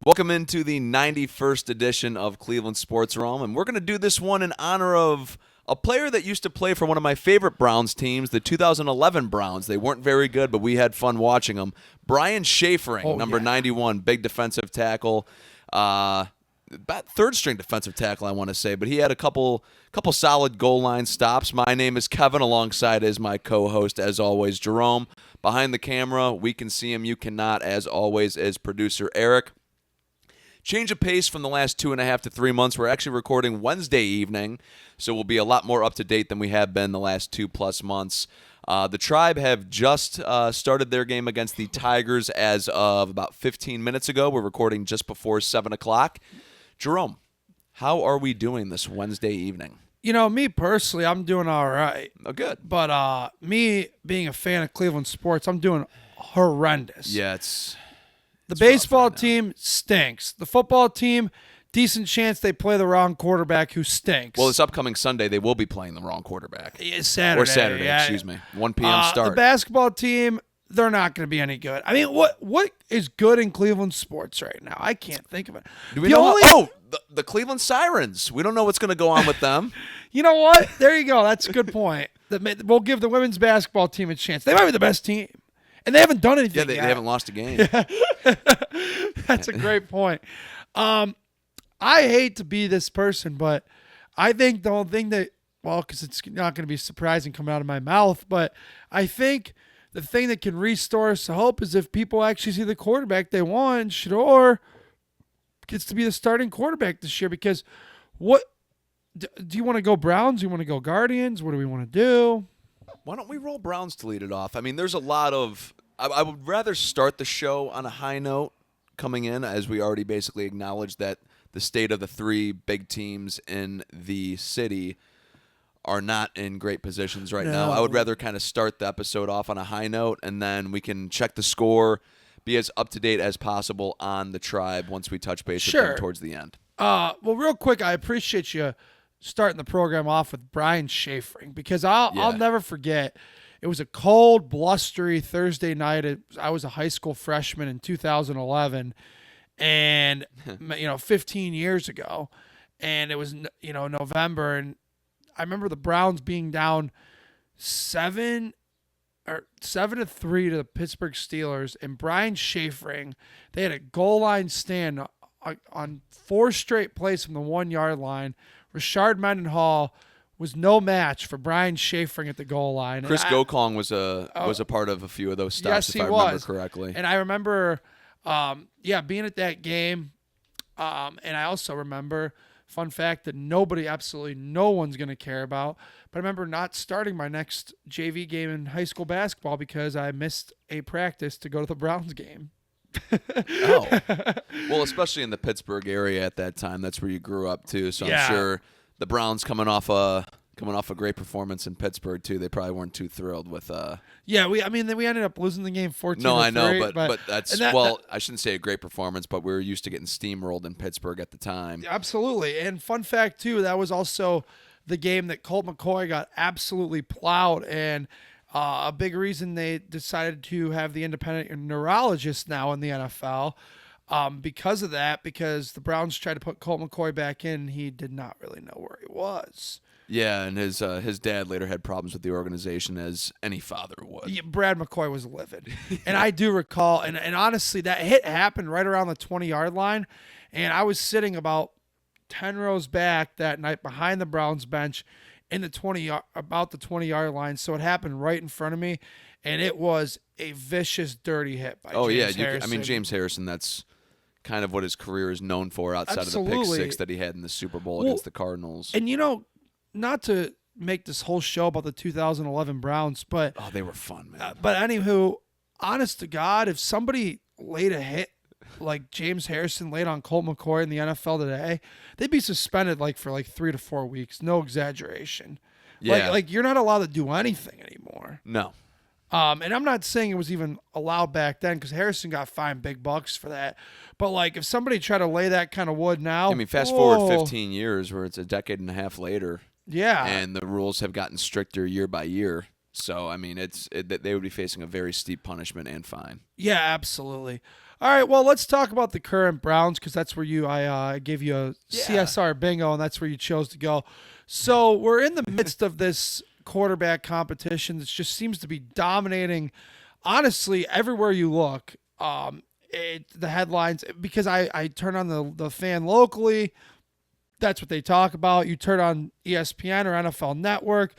Welcome into the 91st edition of Cleveland Sports Realm, and we're going to do this one in honor of a player that used to play for one of my favorite Browns teams, the 2011 Browns. They weren't very good, but we had fun watching them. Brian Schaefering, number 91, big defensive tackle, about third-string defensive tackle, I want to say, but he had a couple solid goal line stops. My name is Kevin, alongside is my co-host, as always, Jerome. Behind the camera, we can see him, you cannot, as always, is producer Eric. Change of pace from the last 2.5 to 3 months. We're actually recording Wednesday evening, so we'll be a lot more up-to-date than we have been the last 2+ months. The Tribe have just started their game against the Tigers as of about 15 minutes ago. We're recording just before 7 o'clock. Jerome, how are we doing this Wednesday evening? You know, me personally, I'm doing all right. Oh, good. But me being a fan of Cleveland sports, I'm doing horrendous. Yeah, The baseball team stinks. The football team, decent chance they play the wrong quarterback who stinks. Well, this upcoming Sunday, they will be playing the wrong quarterback. It's Saturday. Or Saturday, excuse me. 1 p.m. start. The basketball team, they're not going to be any good. I mean, what is good in Cleveland sports right now? I can't think of it. Do we know the Cleveland Sirens. We don't know what's going to go on with them. You know what? There you go. That's a good point. We'll give the women's basketball team a chance. They might be the best team. And they haven't done anything yet. They haven't lost a game. That's a great point. I hate to be this person, but I think the whole thing because it's not going to be surprising coming out of my mouth, but I think the thing that can restore us to hope is if people actually see the quarterback they want, Shador gets to be the starting quarterback this year. Because what do you want to go Browns? Do you want to go Guardians? What do we want to do? Why don't we roll Browns to lead it off? I mean, there's a lot of I would rather start the show on a high note coming in, as we already basically acknowledged that the state of the three big teams in the city are not in great positions right now. I would rather kind of start the episode off on a high note, and then we can check the score, be as up-to-date as possible on the Tribe once we touch base with them towards the end. Well, real quick, I appreciate you starting the program off with Brian Schaefering, because I'll never forget. It was a cold, blustery Thursday night. I was a high school freshman in 2011, and 15 years ago, and it was November, and I remember the Browns being down 7-3 to the Pittsburgh Steelers, and Brian Schaefering, they had a goal line stand on 4 straight plays from the 1-yard line. Rashard Mendenhall was no match for Brian Schaefering at the goal line. Chris Gokong was a part of a few of those stops, if I remember correctly. And I remember, being at that game. And I also remember, fun fact that absolutely no one's going to care about, but I remember not starting my next JV game in high school basketball because I missed a practice to go to the Browns game. Well, especially in the Pittsburgh area at that time, that's where you grew up too. So I'm sure the Browns coming off a great performance in Pittsburgh too. They probably weren't too thrilled with. We ended up losing the game 14-3. No, I know, but that's I shouldn't say a great performance, but we were used to getting steamrolled in Pittsburgh at the time. Absolutely, and fun fact too, that was also the game that Colt McCoy got absolutely plowed, and a big reason they decided to have the independent neurologist now in the NFL because of that, because the Browns tried to put Colt McCoy back in. He did not really know where he was. Yeah, and his dad later had problems with the organization, as any father would. Yeah, Brad McCoy was livid. And I do recall, and honestly, that hit happened right around the 20-yard line, and I was sitting about 10 rows back that night behind the Browns bench, in about the 20-yard line, so it happened right in front of me, and it was a vicious, dirty hit by James Harrison. James Harrison, that's kind of what his career is known for outside of the pick six that he had in the Super Bowl against the Cardinals. And not to make this whole show about the 2011 Browns, but they were fun, man. But anywho, honest to God, if somebody laid a hit like James Harrison laid on Colt McCoy in the NFL today, they'd be suspended for 3 to 4 weeks. No exaggeration. Yeah. Like you're not allowed to do anything anymore. No. And I'm not saying it was even allowed back then, because Harrison got fined big bucks for that. But if somebody tried to lay that kind of wood now, I mean, fast forward 15 years, where it's a decade and a half later. Yeah. And the rules have gotten stricter year by year. So, I mean, they would be facing a very steep punishment and fine. Yeah, absolutely. All right, well, let's talk about the current Browns because that's where I gave you a CSR bingo, and that's where you chose to go. So we're in the midst of this quarterback competition that just seems to be dominating, honestly, everywhere you look. The headlines, because I turn on the fan locally, that's what they talk about. You turn on ESPN or NFL Network,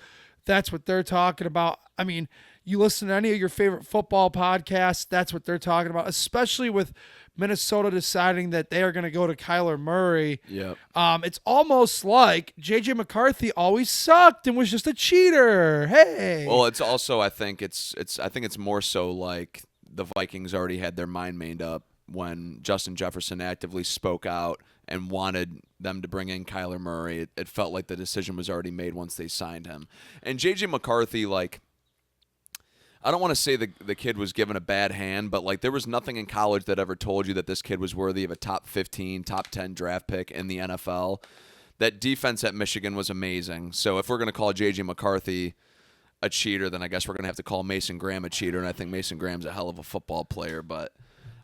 that's what they're talking about. I mean, you listen to any of your favorite football podcasts, that's what they're talking about, especially with Minnesota deciding that they are going to go to Kyler Murray. Yep. It's almost like J.J. McCarthy always sucked and was just a cheater. Hey. Well, it's also I think it's more so like the Vikings already had their mind made up when Justin Jefferson actively spoke out and wanted them to bring in Kyler Murray. It felt like the decision was already made once they signed him. And J.J. McCarthy, like, I don't want to say the kid was given a bad hand, but like there was nothing in college that ever told you that this kid was worthy of a top 15, top 10 draft pick in the NFL. That defense at Michigan was amazing. So if we're going to call J.J. McCarthy a cheater, then I guess we're going to have to call Mason Graham a cheater, and I think Mason Graham's a hell of a football player. But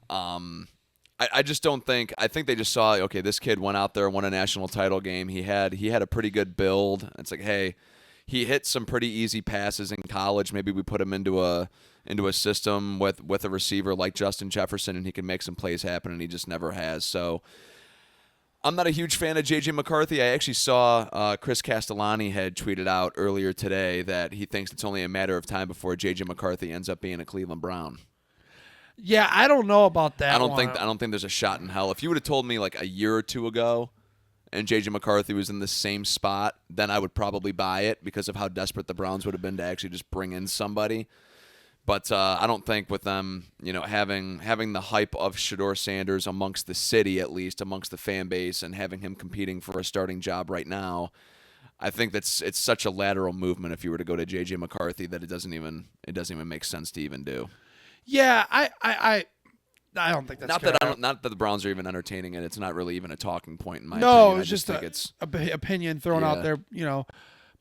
I just don't think – I think they just saw, okay, this kid went out there and won a national title game. He had a pretty good build. It's like, hey – he hit some pretty easy passes in college. Maybe we put him into a system with a receiver like Justin Jefferson, and he can make some plays happen, and he just never has. So I'm not a huge fan of J.J. McCarthy. I actually saw Chris Castellani had tweeted out earlier today that he thinks it's only a matter of time before J.J. McCarthy ends up being a Cleveland Brown. Yeah, I don't know about that. I don't think there's a shot in hell. If you would have told me like a year or two ago and J.J. McCarthy was in the same spot, then I would probably buy it because of how desperate the Browns would have been to actually just bring in somebody. But I don't think with them, having the hype of Shedeur Sanders amongst the city, at least amongst the fan base, and having him competing for a starting job right now, I think it's such a lateral movement if you were to go to J.J. McCarthy that it doesn't even make sense to even do. Yeah, I don't think that's not that the Browns are even entertaining it. It's not really even a talking point in my opinion. No, it's just an opinion thrown out there,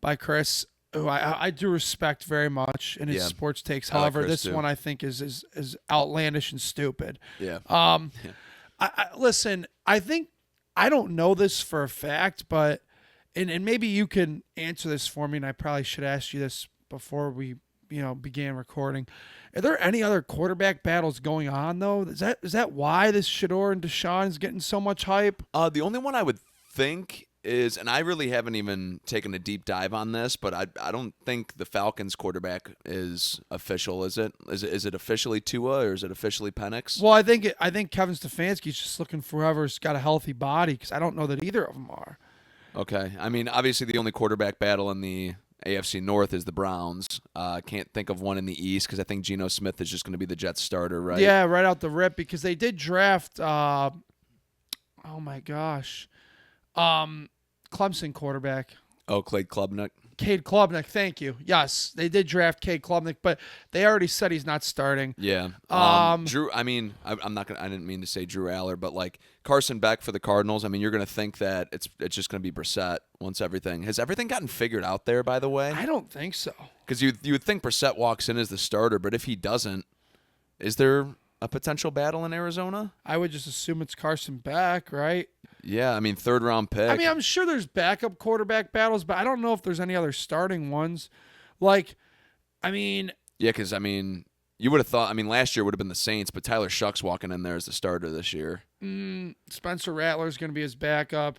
by Chris, who I do respect very much in his sports takes. However, this one I think is outlandish and stupid. Yeah. Listen, I think I don't know this for a fact, but and maybe you can answer this for me, and I probably should ask you this before we began recording. Are there any other quarterback battles going on, though? Is that why this Shedeur and Deshaun is getting so much hype? The only one I would think is, and I really haven't even taken a deep dive on this, but I don't think the Falcons quarterback is official, is it? Is it officially Tua or is it officially Penix? Well, I think Kevin Stefanski's just looking for whoever's got a healthy body because I don't know that either of them are. Okay. I mean, obviously the only quarterback battle in the AFC North is the Browns. Can't think of one in the East because I think Geno Smith is just going to be the Jets starter, right? Yeah, right out the rip because they did draft. Oh my gosh, Clemson quarterback. Oh, Cade Klubnik. Cade Klubnik, thank you. Yes, they did draft Cade Klubnik, but they already said he's not starting. Yeah. Drew. I mean, I'm not gonna. I didn't mean to say Drew Aller, but like Carson Beck for the Cardinals. I mean, you're gonna think that it's just gonna be Brissett once everything has everything gotten figured out there. By the way, I don't think so. Because you would think Brissett walks in as the starter, but if he doesn't, is there a potential battle in Arizona? I would just assume it's Carson Beck, right? Yeah, I mean, third-round pick. I mean, I'm sure there's backup quarterback battles, but I don't know if there's any other starting ones. Like, I mean... Yeah, because, I mean, you would have thought... I mean, last year would have been the Saints, but Tyler Shuck's walking in there as the starter this year. Spencer Rattler's going to be his backup.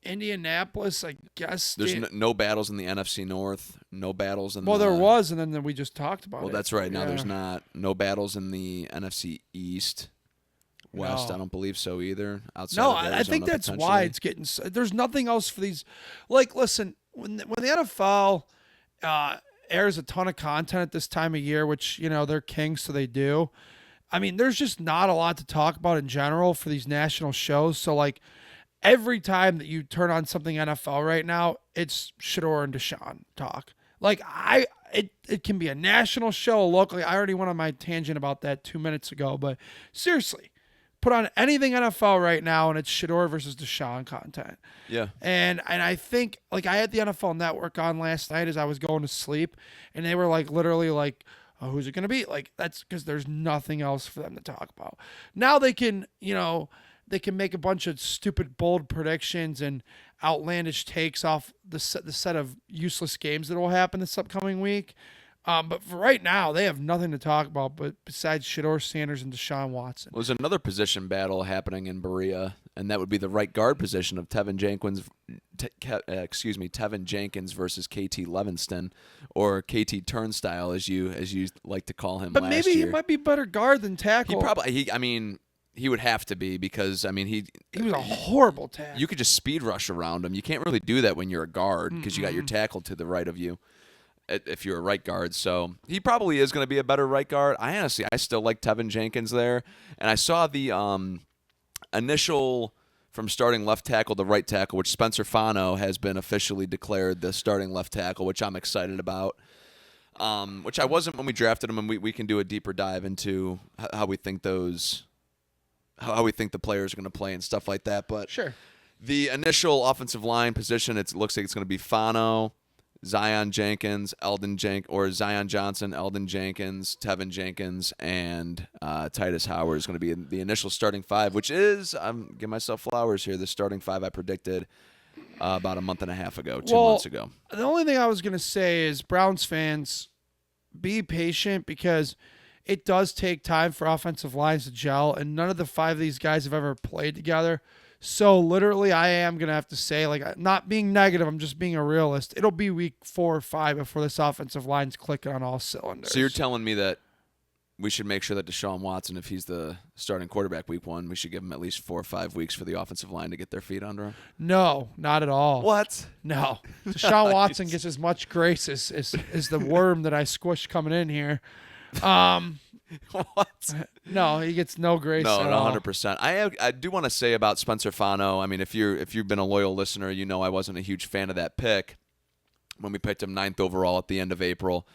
Indianapolis, I guess... There's no battles in the NFC North. No battles in Well, there was, and then we just talked about it. Well, that's right. Now there's not. No battles in the NFC East. West, No. I don't believe so either. Outside No, of Arizona, I think that's why it's getting. There's nothing else for these. Like, listen, when the NFL airs a ton of content at this time of year, which they're kings, so they do. I mean, there's just not a lot to talk about in general for these national shows. So, like, every time that you turn on something NFL right now, it's Shedeur and Deshaun talk. Like, it can be a national show locally. I already went on my tangent about that 2 minutes ago, but seriously. Put on anything NFL right now, and it's Shedeur versus Deshaun content. Yeah. And I think, like, I had the NFL Network on last night as I was going to sleep, and they were, like, literally like, Oh, who's it going to be? Like, that's because there's nothing else for them to talk about. Now they can, they can make a bunch of stupid, bold predictions and outlandish takes off the set of useless games that will happen this upcoming week. But for right now, they have nothing to talk about but besides Shedeur Sanders and Deshaun Watson. Well, there's another position battle happening in Berea, and that would be the right guard position of Tevin Jenkins versus KT Levinston, or KT Turnstile, as you like to call him. But last maybe year. he might be better guard than tackle. He would have to be, because he was a horrible tackle. You could just speed rush around him. You can't really do that when you're a guard, because you got your tackle to the right of you if you're a right guard. So he probably is going to be a better right guard. I still like Tevin Jenkins there. And I saw the initial from starting left tackle to right tackle, which Spencer Fano has been officially declared the starting left tackle, which I'm excited about. Which I wasn't when we drafted him, and we can do a deeper dive into how we think the players are going to play and stuff like that. But sure. The initial offensive line position, it looks like it's going to be Fano, Zion Johnson, Eldon Jenkins, Tevin Jenkins, and Titus Howard is going to be in the initial starting five, which is, I'm giving myself flowers here, the starting five I predicted about a month and a half ago, 2 months ago. The only thing I was going to say is, Browns fans, be patient, because it does take time for offensive lines to gel, and none of the 5 of these guys have ever played together. So literally, I am going to have to say, like, not being negative, I'm just being a realist. It'll be week 4 or 5 before this offensive line's clicking on all cylinders. So you're telling me that we should make sure that Deshaun Watson, if he's the starting quarterback week 1, we should give him at least 4 or 5 weeks for the offensive line to get their feet under him? No, not at all. What? No. Deshaun Watson gets as much grace as the worm that I squished coming in here. What? No, he gets no grace. No, at all. 100%. I do want to say about Spencer Fano. I mean, if you've been a loyal listener, you know I wasn't a huge fan of that pick when we picked him 9th overall at the end of April.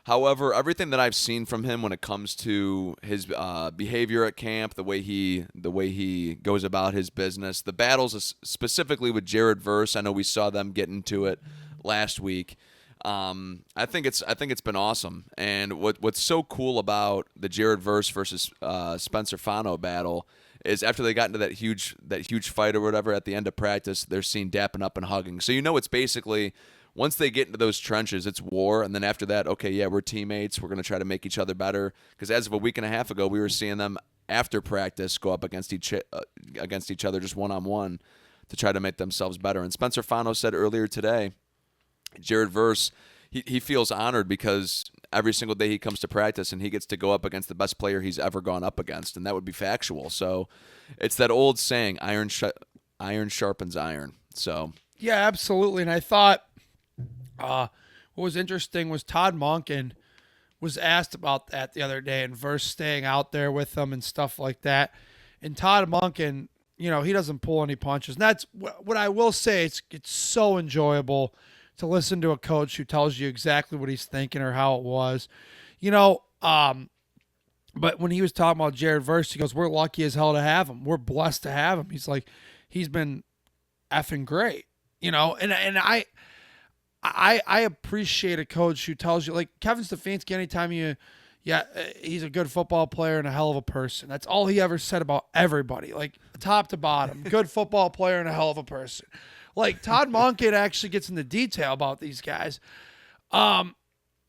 However, everything that I've seen from him when it comes to his behavior at camp, the way he goes about his business, the battles specifically with Jared Verse, I know we saw them get into it last week. I think it's been awesome. And what's so cool about the Jared Verse versus Spencer Fano battle is, after they got into that huge fight or whatever at the end of practice, they're seen dapping up and hugging. So it's basically, once they get into those trenches, it's war. And then after that, okay, yeah, we're teammates. We're going to try to make each other better. Because as of a week and a half ago, we were seeing them after practice go up against each other just one-on-one to try to make themselves better. And Spencer Fano said earlier today, Jared Verse, he feels honored because every single day he comes to practice and he gets to go up against the best player he's ever gone up against, and that would be factual. So it's that old saying, iron sharpens iron. So yeah, absolutely. And I thought what was interesting was Todd Monken was asked about that the other day, and Verse staying out there with them and stuff like that. And Todd Monken, he doesn't pull any punches. And that's what I will say. It's so enjoyable to listen to a coach who tells you exactly what he's thinking or how it was, but when he was talking about Jared Verse, he goes, we're lucky as hell to have him. We're blessed to have him. He's like, he's been effing great, and I appreciate a coach who tells you, like Kevin Stefanski, anytime he's a good football player and a hell of a person. That's all he ever said about everybody, like top to bottom, good football player and a hell of a person. Like, Todd Monken actually gets into detail about these guys. And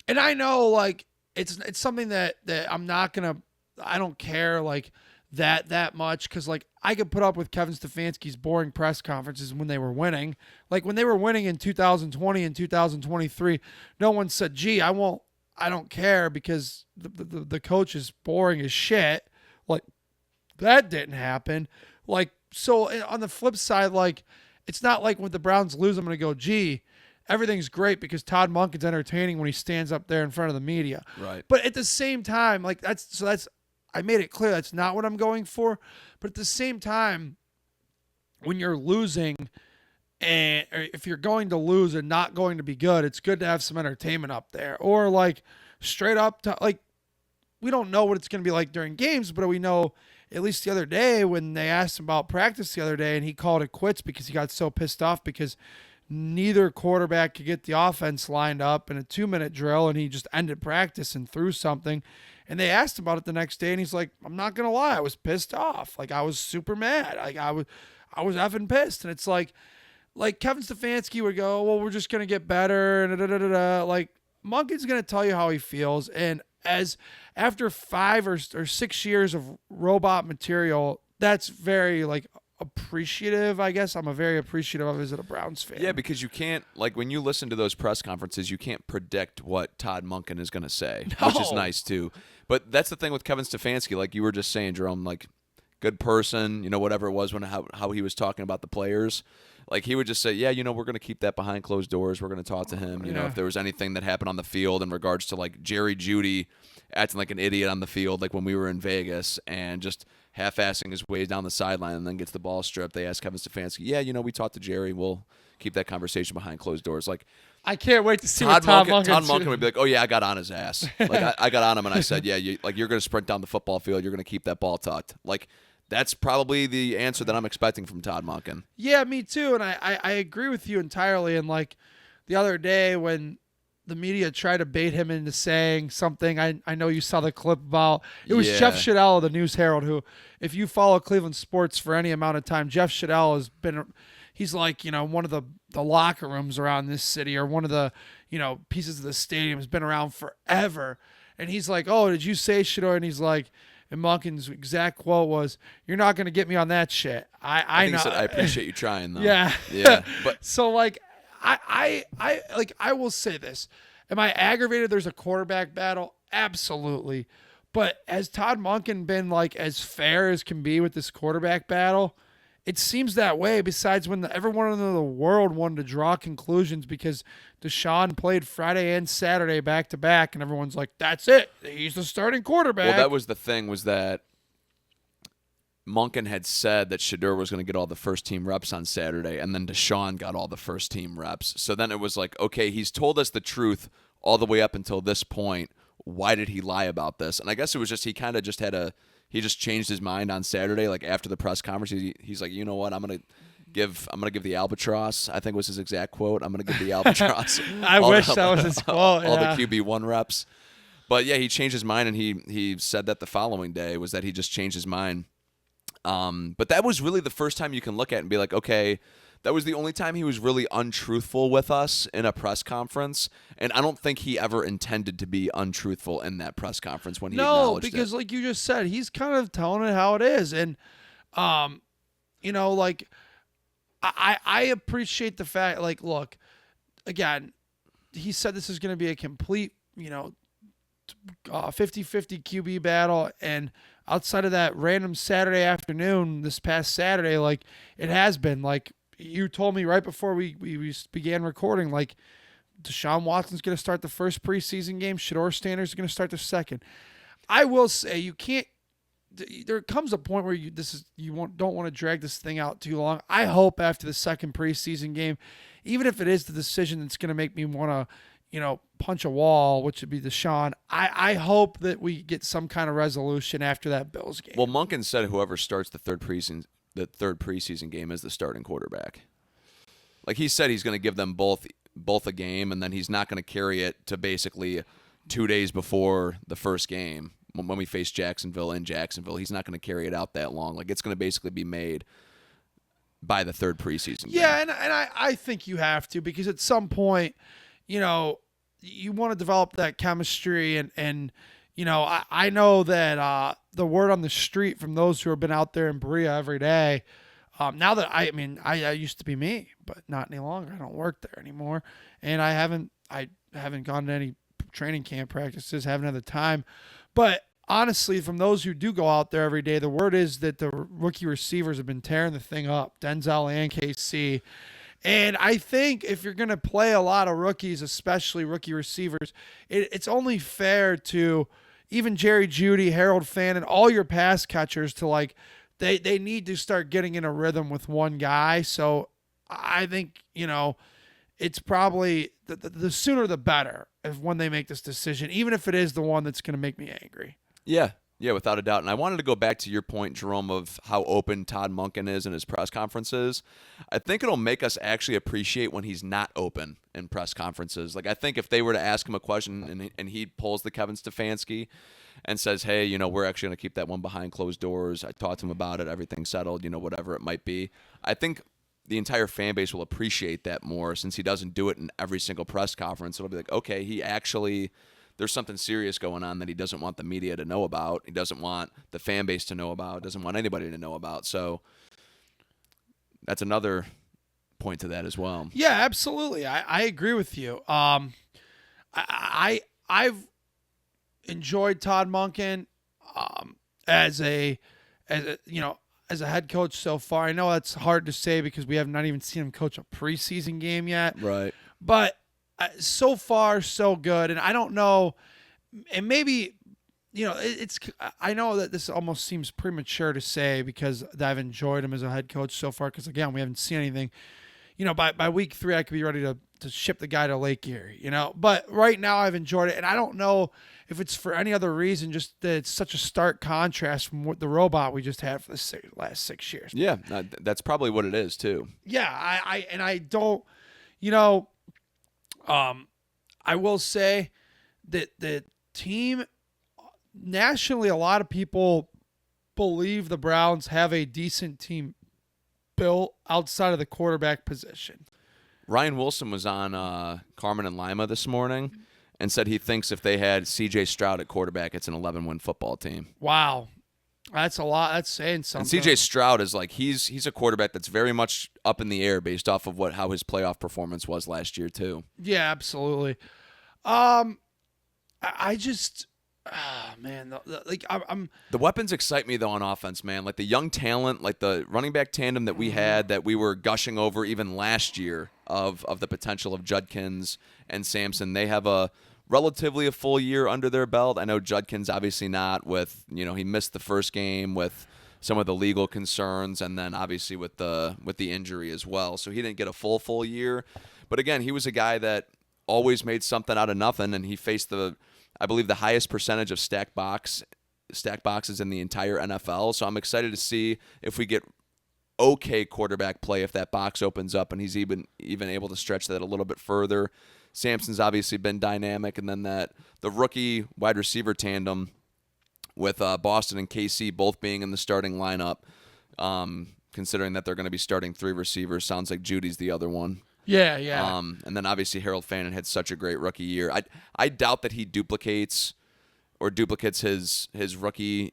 I know, like, it's something that I don't care, like, that much, because, like, I could put up with Kevin Stefanski's boring press conferences when they were winning. Like, when they were winning in 2020 and 2023, no one said, gee, I don't care because the coach is boring as shit. Like, that didn't happen. Like, so on the flip side, like, it's not like when the Browns lose, I'm going to go, gee, everything's great because Todd Monken's entertaining when he stands up there in front of the media. Right. But at the same time, like I made it clear that's not what I'm going for. But at the same time, when you're losing, or if you're going to lose and not going to be good, it's good to have some entertainment up there. Or like straight up, like, we don't know what it's going to be like during games, but we know, at least the other day when they asked him about practice the other day and he called it quits because he got so pissed off because neither quarterback could get the offense lined up in a 2-minute drill, and he just ended practice and threw something. And they asked about it the next day, and he's like, I'm not gonna lie, I was pissed off. Like, I was super mad. Like, I was effing pissed. And it's like Kevin Stefanski would go, well, we're just gonna get better, and da da da da. Like, Monken's gonna tell you how he feels, and after 5 or 6 years of robot material, that's very like appreciative. I guess I'm a very appreciative of as a Browns fan. Yeah, because you can't, like, when you listen to those press conferences, you can't predict what Todd Monken is going to say, which is nice too. But that's the thing with Kevin Stefanski, like you were just saying, Jerome, like, good person, whatever it was how he was talking about the players. Like, he would just say, yeah, we're going to keep that behind closed doors. We're going to talk to him. If there was anything that happened on the field in regards to, like, Jerry Jeudy acting like an idiot on the field, like when we were in Vegas, and just half-assing his way down the sideline and then gets the ball stripped. They asked Kevin Stefanski, yeah, we talked to Jerry. We'll keep that conversation behind closed doors. Like, I can't wait to see what Todd Monken would be like, oh, yeah, I got on his ass. Like, I got on him and I said, yeah, you're going to sprint down the football field. You're going to keep that ball tucked. Like, that's probably the answer that I'm expecting from Todd Monken. Yeah, me too. And I agree with you entirely. And, like, the other day when the media tried to bait him into saying something, I know you saw the clip about, it was Jeff Shadell of the News Herald, who, if you follow Cleveland sports for any amount of time, Jeff Shadell has been, he's like, one of the locker rooms around this city, or one of the, pieces of the stadium, has been around forever. And he's like, oh, did you say Shadell? And he's like, and Monken's exact quote was, "You're not going to get me on that shit." I know. He said, I appreciate you trying, though. Yeah. But so, like, I will say this. Am I aggravated there's a quarterback battle? Absolutely. But has Todd Monken been, like, as fair as can be with this quarterback battle? It seems that way, besides when everyone in the world wanted to draw conclusions because Deshaun played Friday and Saturday back-to-back, and everyone's like, that's it. He's the starting quarterback. Well, that was the thing, was that Monken had said that Shedeur was going to get all the first-team reps on Saturday, and then Deshaun got all the first-team reps. So then it was like, okay, he's told us the truth all the way up until this point. Why did he lie about this? And I guess it was just he kind of just he just changed his mind on Saturday, like after the press conference. He's like, you know what, I'm gonna give the albatross, I think was his exact quote. I'm gonna give the albatross. I wish that was his quote. All the QB1 reps. But yeah, he changed his mind, and he said that the following day was that he just changed his mind. But that was really the first time you can look at it and be like, okay, that was the only time he was really untruthful with us in a press conference. And I don't think he ever intended to be untruthful in that press conference when he acknowledged it. No, because like you just said, he's kind of telling it how it is. And, like, I appreciate the fact, like, look, again, he said this is going to be a complete, 50-50 QB battle. And outside of that random Saturday afternoon, this past Saturday, like, it has been, like, you told me right before we began recording, like, Deshaun Watson's going to start the first preseason game. Shedeur Sanders is going to start the second. I will say, you can't. There comes a point where don't want to drag this thing out too long. I hope after the second preseason game, even if it is the decision that's going to make me want to, punch a wall, which would be Deshaun, I hope that we get some kind of resolution after that Bills game. Well, Monken said whoever starts the third preseason game is the starting quarterback. Like, he said he's going to give them both a game, and then he's not going to carry it to basically 2 days before the first game when we face Jacksonville in Jacksonville. He's not going to carry it out that long. Like, it's going to basically be made by the third preseason game. Yeah, and I think you have to, because at some point, you want to develop that chemistry, and I know that the word on the street from those who have been out there in Berea every day, now that I used to be me, but not any longer. I don't work there anymore, and I haven't gone to any training camp practices, haven't had the time. But honestly, from those who do go out there every day, the word is that the rookie receivers have been tearing the thing up, Denzel and KC. And I think if you're going to play a lot of rookies, especially rookie receivers, it's only fair to even Jerry Jeudy, Harold Fannin, all your pass catchers to, like, they need to start getting in a rhythm with one guy. So I think, it's probably the sooner the better when they make this decision, even if it is the one that's going to make me angry. Yeah, Yeah, without a doubt. And I wanted to go back to your point, Jerome, of how open Todd Monken is in his press conferences. I think it'll make us actually appreciate when he's not open in press conferences. Like, I think if they were to ask him a question and he pulls the Kevin Stefanski and says, hey, we're actually going to keep that one behind closed doors. I talked to him about it. Everything's settled, whatever it might be. I think the entire fan base will appreciate that more since he doesn't do it in every single press conference. It'll be like, okay, he actually – there's something serious going on that he doesn't want the media to know about. He doesn't want the fan base to know about. Doesn't want anybody to know about. So that's another point to that as well. Yeah, absolutely. I agree with you. I've enjoyed Todd Monken as a head coach so far. I know that's hard to say because we have not even seen him coach a preseason game yet. Right. But so far, so good. And I don't know, and maybe, it's. I know that this almost seems premature to say because I've enjoyed him as a head coach so far because, again, we haven't seen anything. By week 3, I could be ready to ship the guy to Lake Erie, But right now, I've enjoyed it. And I don't know if it's for any other reason, just that it's such a stark contrast from what the robot we just had for the last 6 years. Yeah, that's probably what it is, too. Yeah, I don't, I will say that the team nationally, a lot of people believe the Browns have a decent team built outside of the quarterback position. Ryan Wilson was on Carmen and Lima this morning and said he thinks if they had C.J. Stroud at quarterback, it's an 11-win football team. Wow. That's a lot. That's saying something. And C.J. Stroud is like he's a quarterback that's very much up in the air based off of how his playoff performance was last year too. Yeah, absolutely. I just, man, I'm. The weapons excite me though on offense, man. Like the young talent, like the running back tandem that we had that we were gushing over even last year of the potential of Judkins and Sampson. They have a full year under their belt. I know Judkins obviously not with, he missed the first game with some of the legal concerns and then obviously with the injury as well. So he didn't get a full year. But again, he was a guy that always made something out of nothing and he faced I believe the highest percentage of stack boxes in the entire NFL. So I'm excited to see if we get okay quarterback play if that box opens up and he's even able to stretch that a little bit further. Sampson's obviously been dynamic, and then the rookie wide receiver tandem with Boston and KC both being in the starting lineup, considering that they're going to be starting 3 receivers. Sounds like Judy's the other one. Yeah. And then obviously Harold Fannin had such a great rookie year. I doubt that he duplicates his rookie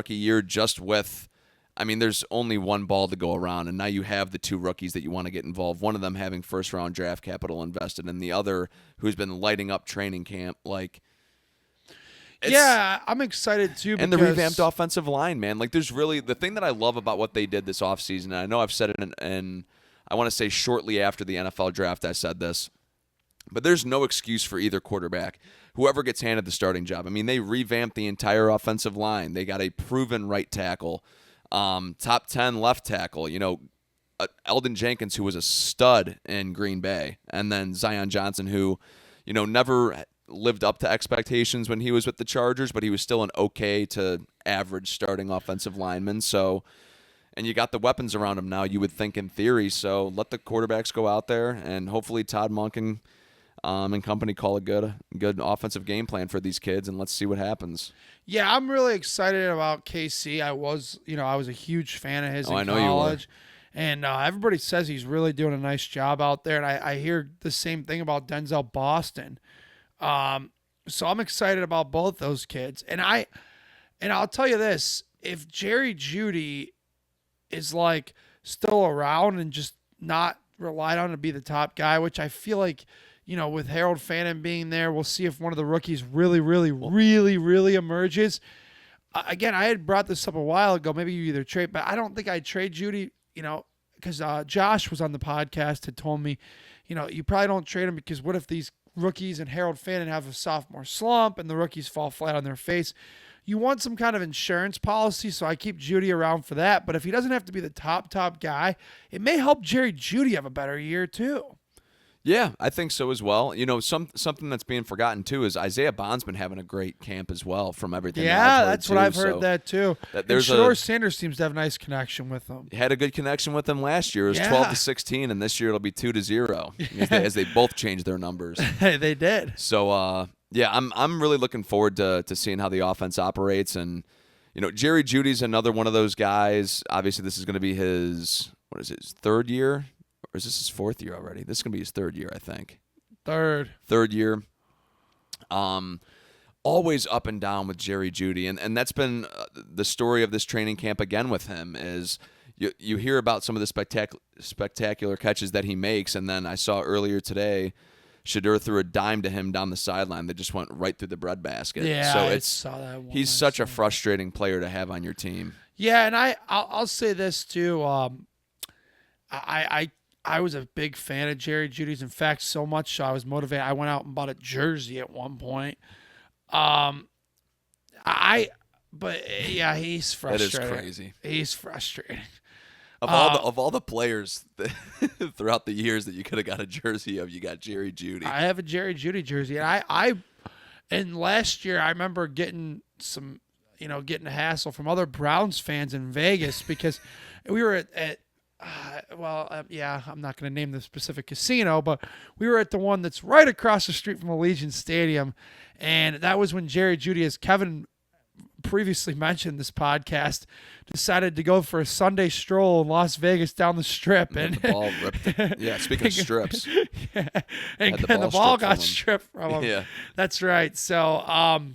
year just with. I mean, there's only one ball to go around, and now you have the 2 rookies that you want to get involved, one of them having first-round draft capital invested, and the other who's been lighting up training camp. Yeah, I'm excited, too. And the revamped offensive line, man. Like, there's really – the thing that I love about what they did this offseason, and I know I've said it in I want to say shortly after the NFL draft I said this, but there's no excuse for either quarterback, whoever gets handed the starting job. I mean, they revamped the entire offensive line. They got a proven right tackle. Top 10 left tackle, Eldon Jenkins, who was a stud in Green Bay, and then Zion Johnson, who, never lived up to expectations when he was with the Chargers, but he was still an okay to average starting offensive lineman. So, and you got the weapons around him now, you would think in theory. So let the quarterbacks go out there, and hopefully Todd Monken and company call a good offensive game plan for these kids, and let's see what happens. Yeah, I'm really excited about KC. I was a huge fan of his in college. And everybody says he's really doing a nice job out there. And I hear the same thing about Denzel Boston. So I'm excited about both those kids. And I'll tell you this, if Jerry Jeudy is still around and just not relied on to be the top guy, which I feel like, with Harold Fannin being there, we'll see if one of the rookies really emerges. Again, I had brought this up a while ago. Maybe you either trade, but I don't think I'd trade Jeudy, because Josh was on the podcast, had told me, you probably don't trade him because what if these rookies and Harold Fannin have a sophomore slump and the rookies fall flat on their face? You want some kind of insurance policy, so I keep Jeudy around for that. But if he doesn't have to be the top guy, it may help Jerry Jeudy have a better year too. Yeah, I think so as well. Something that's being forgotten too is Isaiah Bond's been having a great camp as well, from everything that I've Yeah, heard that's too. what I've heard So that too. that And there's Shador Sanders seems to have a nice connection with them. had a good connection with them last year. It was Yeah. 12-16, and this year it'll be 2-0 as they both changed their numbers. They did. So yeah, I'm really looking forward to seeing how the offense operates. And Jerry Jeudy's another one of those guys. Obviously, this is going to be his third year, or is this his fourth year already? This is going to be his third year, I think. Third year. Always up and down with Jerry Jeudy, and that's been the story of this training camp again with him. Is you hear about some of the spectacular catches that he makes, and then I saw earlier today, Shador threw a dime to him down the sideline that just went right through the breadbasket. Yeah, so I saw that one. He's such a frustrating player to have on your team. Yeah, and I'll say this too. I was a big fan of Jerry Jeudy's. In fact, so much so I was motivated. I went out and bought a jersey at one point. But yeah, he's frustrating. That is crazy. He's frustrating. Of all the players throughout the years that you could have got a jersey of, you got Jerry Jeudy. I have a Jerry Jeudy jersey, and and last year I remember getting getting a hassle from other Browns fans in Vegas because we were I'm not going to name the specific casino, but we were at the one that's right across the street from Allegiant Stadium, and that was when Jerry Jeudy, as Kevin previously mentioned this podcast, decided to go for a Sunday stroll in Las Vegas down the strip, and the ball ripped. Yeah, speaking of strips, yeah, and the ball got stripped from him. Yeah, that's right. So,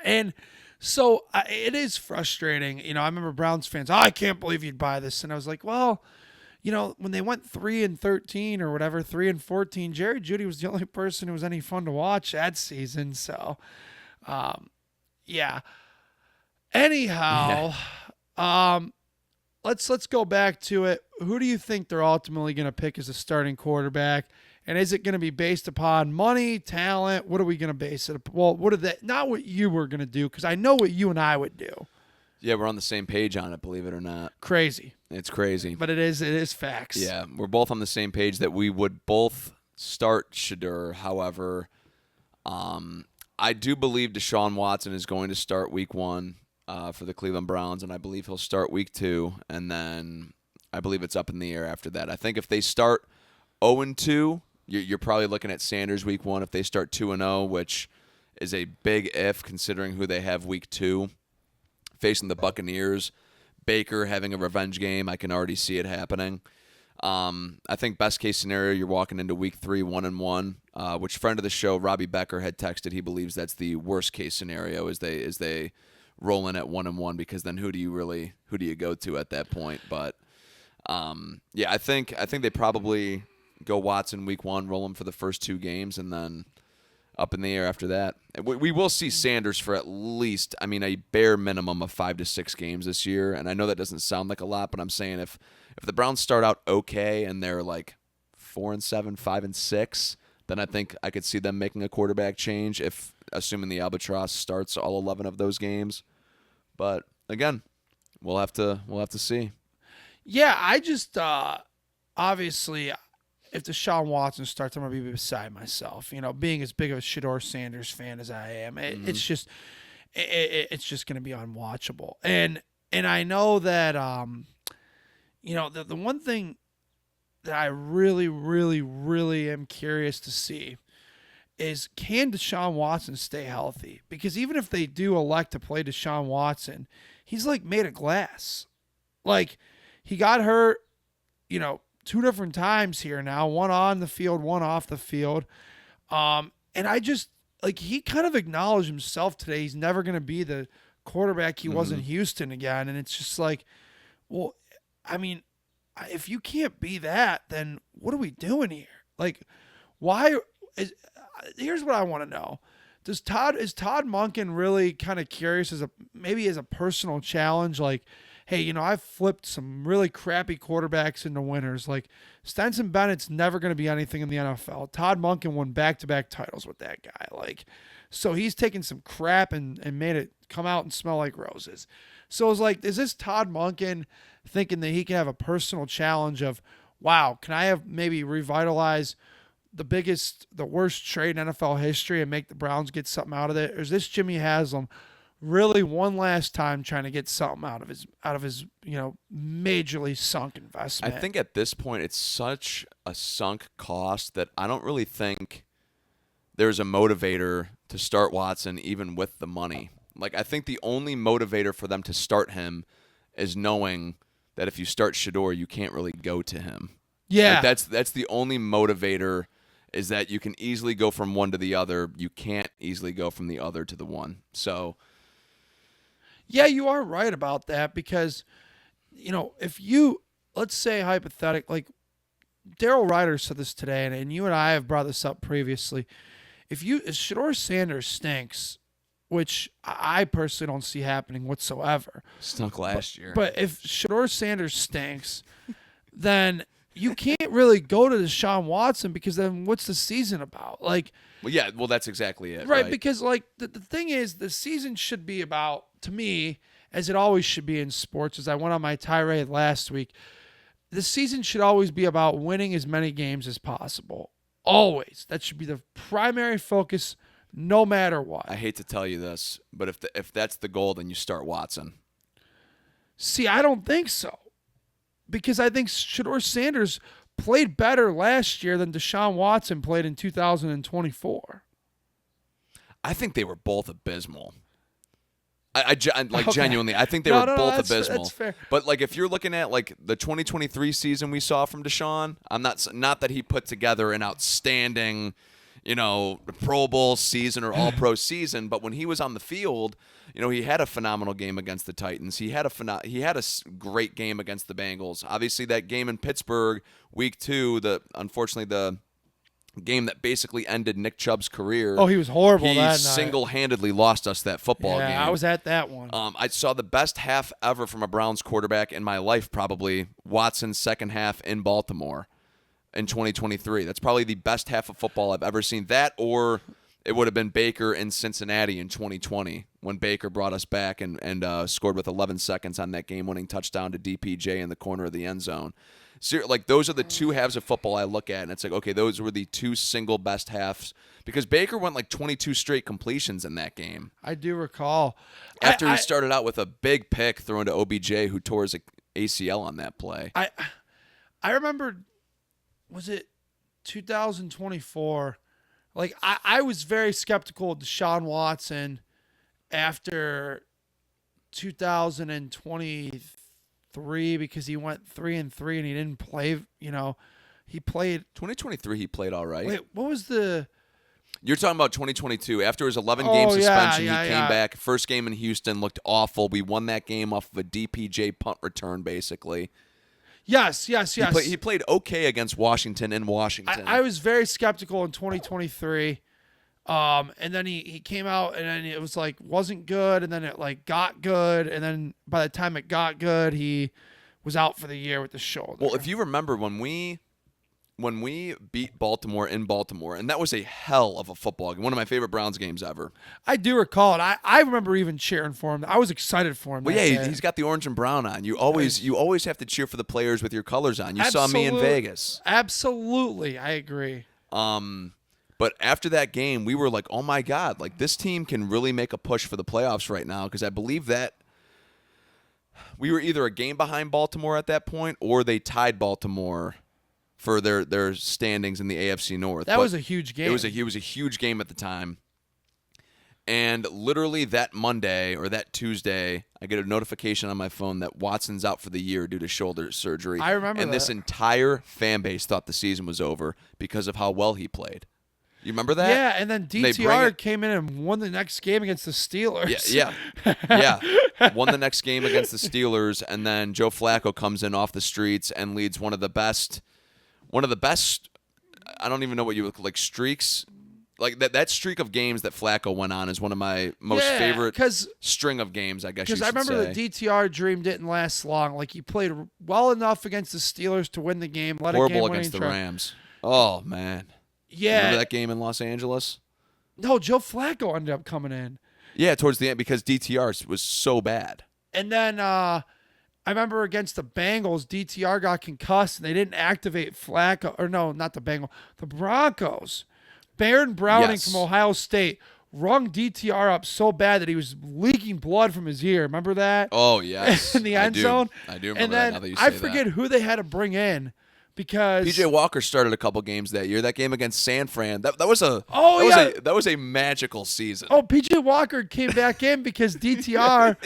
it is frustrating. I remember Browns fans, I can't believe you'd buy this. And I was like, well, when they went 3-13 or whatever, 3-14, Jerry Jeudy was the only person who was any fun to watch that season. So, yeah. Anyhow, let's go back to it. Who do you think they're ultimately going to pick as a starting quarterback? And is it going to be based upon money, talent? What are we going to base it upon? Well, not what you were going to do, because I know what you and I would do. Yeah, we're on the same page on it, believe it or not. Crazy. It's crazy. But it is facts. Yeah, we're both on the same page that we would both start Shador. However, I do believe Deshaun Watson is going to start week 1 for the Cleveland Browns, and I believe he'll start week 2, and then I believe it's up in the air after that. I think if they start 0-2, you're probably looking at Sanders week 1. If they start 2-0, which is a big if considering who they have week 2, facing the Buccaneers, Baker having a revenge game, I can already see it happening. I think best case scenario, you're walking into week 3 1-1, which friend of the show Robbie Becker had texted. He believes that's the worst case scenario as they roll in at 1-1, because then who do you go to at that point? But yeah, I think they probably go Watson week 1, roll him for the first 2 games, and then up in the air after that. We will see Sanders for at least, a bare minimum of 5 to 6 games this year. And I know that doesn't sound like a lot, but I'm saying if the Browns start out okay and they're like 4-7, 5-6, then I think I could see them making a quarterback change, if assuming the Albatross starts all 11 of those games. But again, we'll have to see. Yeah, I just obviously, if Deshaun Watson starts, I'm going to be beside myself. Being as big of a Shador Sanders fan as I am, it's just going to be unwatchable. And I know that the one thing that I really, really, really am curious to see is, can Deshaun Watson stay healthy? Because even if they do elect to play Deshaun Watson, he's like made of glass. Like, he got hurt, 2 different times here now, one on the field, one off the field. And I just, he kind of acknowledged himself today. He's never going to be the quarterback he was in Houston again. And it's just like, well, if you can't be that, then what are we doing here? Here's what I want to know. Is Todd Monken really kind of curious as a personal challenge? Like, hey, I've flipped some really crappy quarterbacks into winners. Like, Stetson Bennett's never going to be anything in the NFL. Todd Monken won back-to-back titles with that guy. So he's taken some crap and made it come out and smell like roses. So it's like, is this Todd Monken thinking that he can have a personal challenge of, wow, can I have maybe revitalize the worst trade in NFL history and make the Browns get something out of it? Or is this Jimmy Haslam really one last time trying to get something out of his majorly sunk I investment? think at this point it's such a sunk cost that I don't really think there's a motivator to start Watson even with the money. Like, I think the only motivator for them to start him is knowing that if you start Shador, you can't really go to him. Yeah. Like, that's the only motivator, is that you can easily go from one to the other. You can't easily go from the other to the one. So, yeah, you are right about that because, if you, let's say hypothetically, like Daryl Ryder said this today, and you and I have brought this up previously. If Shador Sanders stinks, which I personally don't see happening whatsoever. stunk last year. But if Shador Sanders stinks, then you can't really go to Deshaun Watson because then what's the season about? Like, well, that's exactly it. right? Because like the thing is, the season should be about, to me, as it always should be in sports, as I went on my tirade last week, the season should always be about winning as many games as possible. Always. That should be the primary focus, no matter what. I hate to tell you this, but if that's the goal, then you start Watson. See, I don't think so. Because I think Shador Sanders played better last year than Deshaun Watson played in 2024. I think they were both abysmal. Like, Okay. genuinely, I think they No, were no, both that's abysmal. that's fair. But like, if you're looking at like the 2023 season we saw from Deshaun, I'm not that he put together an outstanding, Pro Bowl season or All Pro season, but when he was on the field, he had a phenomenal game against the Titans. He had a great game against the Bengals. Obviously, that game in Pittsburgh, Week 2, unfortunately the game that basically ended Nick Chubb's career. Oh, he was horrible He that night. single-handedly lost us that football game. I was at that one. I saw the best half ever from a Browns quarterback in my life, probably Watson's second half in Baltimore in 2023. That's probably the best half of football I've ever seen. That, or it would have been Baker in Cincinnati in 2020 when Baker brought us back and scored with 11 seconds on that game-winning touchdown to DPJ in the corner of the end zone. So, like, those are the two halves of football I look at, and it's like, okay, those were the two single best halves, because Baker went like 22 straight completions in that game. I do recall. After he started out with a big pick thrown to OBJ, who tore his ACL on that play. I remember, was it 2024? Like, I was very skeptical of Deshaun Watson after 2023 because he went 3-3 and he didn't play. He played 2023. He played all right. Wait, what was the? You're talking about 2022. After his 11-game suspension, he came back. First game in Houston, looked awful. We won that game off of a DPJ punt return, basically. Yes. He played okay against Washington in Washington. I was very skeptical in 2023. And then he came out and then it was like wasn't good, and then it like got good, and then by the time it got good, he was out for the year with the shoulder. Well, if you remember when we beat Baltimore in Baltimore, and that was a hell of a football game, one of my favorite Browns games ever. I do recall it. I remember even cheering for him. I was excited for him. Well, yeah, he's got the orange and brown on. You always have to cheer for the players with your colors on. You saw me in Vegas. Absolutely, I agree. But after that game, we were like, oh my God, like this team can really make a push for the playoffs right now, because I believe that we were either a game behind Baltimore at that point or they tied Baltimore for their standings in the AFC North. That was a huge game. It was a huge game at the time. And literally that Monday or that Tuesday, I get a notification on my phone that Watson's out for the year due to shoulder surgery. I remember and that. this entire fan base thought the season was over because of how well he played. You remember that? Yeah, and then DTR came in and won the next game against the Steelers. Yeah. Won the next game against the Steelers, and then Joe Flacco comes in off the streets and leads one of the best. I don't even know what you would like streaks. Like that streak of games that Flacco went on is one of my most favorite string of games, I guess you should say. Because I remember the DTR dream didn't last long. Like he played well enough against the Steelers to win the game. Horrible against the Rams. Oh man. Yeah. Remember that game in Los Angeles? No, Joe Flacco ended up coming in. Yeah, towards the end because DTR was so bad. And then I I remember against the Bengals, DTR got concussed and they didn't activate Flacco. Or no, not the Bengals. The Broncos. Baron Browning from Ohio State rung DTR up so bad that he was leaking blood from his ear. Remember that? Oh, yes. In the end zone. I do remember and that then now that you say I forget who they had to bring in because PJ Walker started a couple games that year. That game against San Fran. That was a magical season. Oh, PJ Walker came back in because DTR